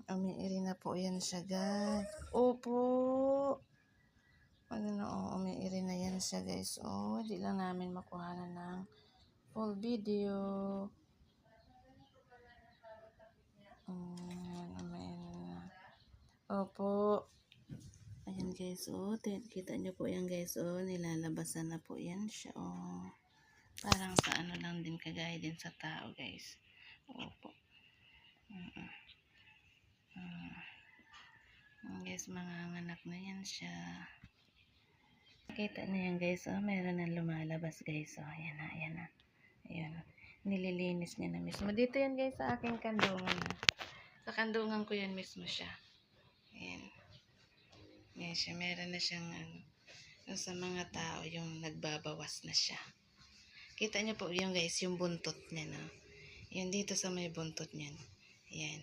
Umiiri na po yan siya, guys. Opo. Ano na, umiiri na yan siya, guys. Hindi lang namin makuha ng full video. Umiiri na. Opo. Ayan, guys, kita nyo po yan, guys, nilalabasan na po yan siya, Parang sa ano lang din, kagaya din sa tao, guys. Opo. Guys, manganganak na yan siya. Kita na yan, guys, meron na lumalabas, guys, ayan na, ayan na. Ayan, nililinis niya na mismo. Dito yan, guys, sa aking kandungan. Sa kandungan ko yan mismo siya. Ayan. Ayan siya, meron na siyang, sa mga tao, yung nagbabawas na siya. Kita niyo po yung, guys, yung buntot niya, no? Yan dito sa may buntot niyan. Ayan.